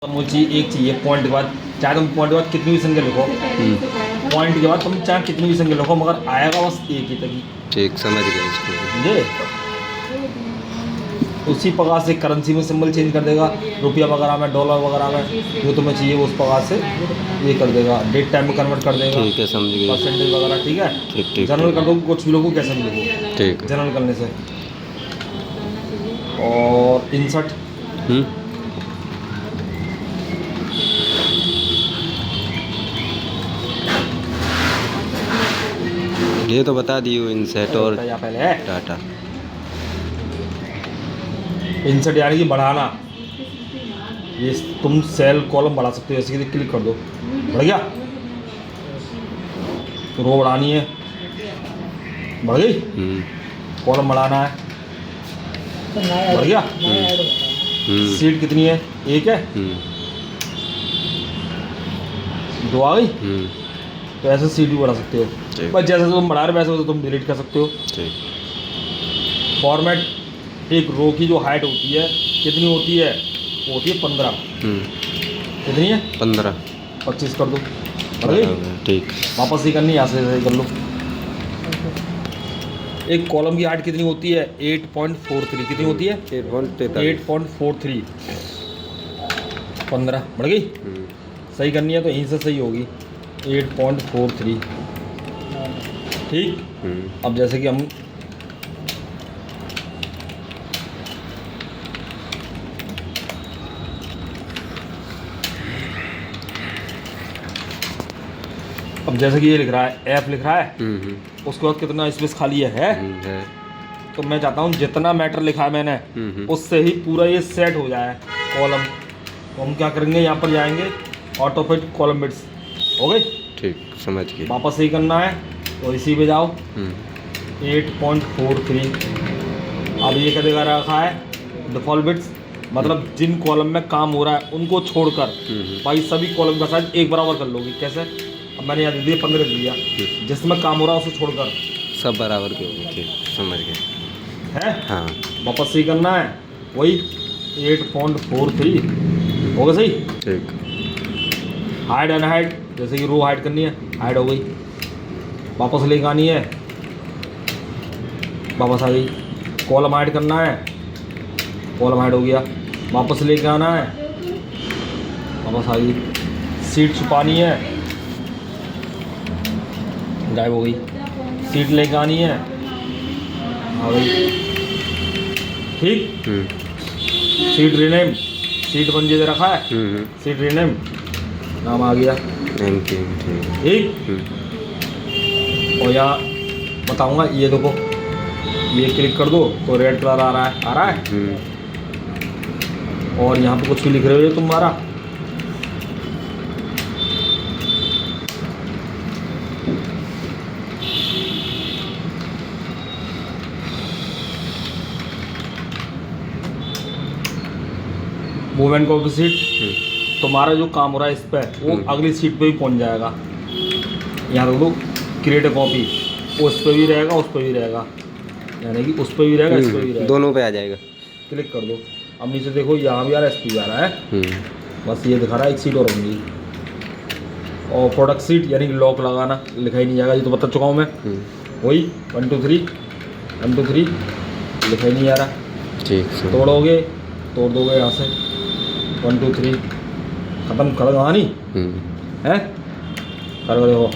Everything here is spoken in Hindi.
मुझे एक चाहिए पॉइंट के बाद, चाहे तुम पॉइंट के बाद कितनी भी संख्या लिखो, पॉइंट के बाद तुम चाहे कितनी भी संख्या लिखो, मगर आएगा बस एक ही तक ही। ठीक, समझ गए इसको। समझे? उसी प्रकार से करेंसी में सिंबल चेंज कर देगा, रुपया वगैरह में, डॉलर वगैरह में, जो तुम्हें चाहिए उस प्रकार से ये कर देगा, डेट टाइम में कन्वर्ट कर देगा। ठीक है, समझ गए। परसेंटेज वगैरह, ठीक है। ठीक ठीक जनरल कर दो, कुछ भी लोगों कैसे भी लिखो, ठीक। जनरल करने से। और इंसर्ट, ये तो बता दियो, इंसर्ट और पहले है डाटा। इंसर्ट यानी कि बढ़ाना, ये तुम सेल कॉलम बढ़ा सकते हो, ऐसे कि क्लिक कर दो, बढ़ गया। रो बढ़ानी है, बढ़ गई। कॉलम बढ़ाना है, बढ़ गया। सीट कितनी है? एक है, दो आ गई। तो ऐसे सीट भी बढ़ा सकते हो, बस जैसे तुम बढ़ा रहे वैसे तो तुम डिलीट कर सकते हो। फॉर्मेट, एक रो की जो हाइट होती है कितनी होती है? वो होती है 15। कितनी है? 15। 25 कर दो, बढ़ गई। ठीक, वापस ही करनी, यहाँ से कर लो। एक कॉलम की हाइट कितनी होती है? 8.43। कितनी होती है? 8.43। 15, बढ़ गई। सही करनी है तो यहीं से सही होगी, 8.43। ठीक। अब जैसे कि हम ये लिख रहा है, एफ लिख रहा है, उसके बाद कितना स्पेस खाली है? तो मैं चाहता हूँ जितना मैटर लिखा है मैंने उससे ही पूरा ये सेट हो जाए कॉलम। तो हम क्या करेंगे, यहाँ पर जाएंगे, ऑटो फिट कॉलम बिट्स, हो गई। ठीक, समझ गए। वापस सही करना है तो इसी पे जाओ, 8.43। अब ये क्या दिखा रखा है? डिफॉल्ट बिट्स, मतलब जिन कॉलम में काम हो रहा है उनको छोड़कर भाई सभी कॉलम का साइज एक बराबर कर लोगे। कैसे? अब मैंने यहाँ दे दिया 15 दे दिया, जिसमें काम हो रहा है उसे छोड़कर सब बराबर के होंगे। ठीक, समझ गए। है। हाँ, वापस सही करना है, वही 8.43 होगा सही। ठीक। हाइड एंड हाइड, जैसे कि रो हाइड करनी है, हाइड हो गई। वापस लेके आनी है, वापस आ गई। कॉलम हाइड करना है, कॉलम हाइड हो गया। वापस लेके आना है, वापस आ गई। सीट छुपानी है, गायब हो गई। सीट लेके आनी है, आ गई। ठीक। सीट रीनेम, सीट 1 दे रखा है, सीट रीनेम, नाम आ गया। ठीक। और यहाँ बताऊंगा, ये देखो, ये क्लिक कर दो तो रेड कलर आ रहा है। और यहाँ पे कुछ भी लिख रहे हो तुम्हारा, मूवमेंट ऑफ द सीट, तुम्हारा जो काम हो रहा है इस पर वो अगली सीट पे भी पहुंच जाएगा। यहाँ देखो क्रिएट अ कॉपी, उस पर भी रहेगा, उस पर भी रहेगा, यानी कि उस पर भी रहेगा, इस पर भी रहेगा, दोनों पे आ जाएगा। क्लिक कर दो। अब नीचे देखो, यहाँ भी आ रहा है, इस पर भी आ रहा है। बस ये दिखा रहा है एक सीट और होंगी। और प्रोडक्ट सीट यानी कि लॉक लगाना, लिखा ही नहीं जाएगा, ये तो बता चुका हूँ मैं। वही 1 2 3 1 2 3 लिखा ही नहीं आ रहा। ठीक, तोड़ दोगे यहाँ से 1 2 3, खत्म कर कहानी है। कर देखो,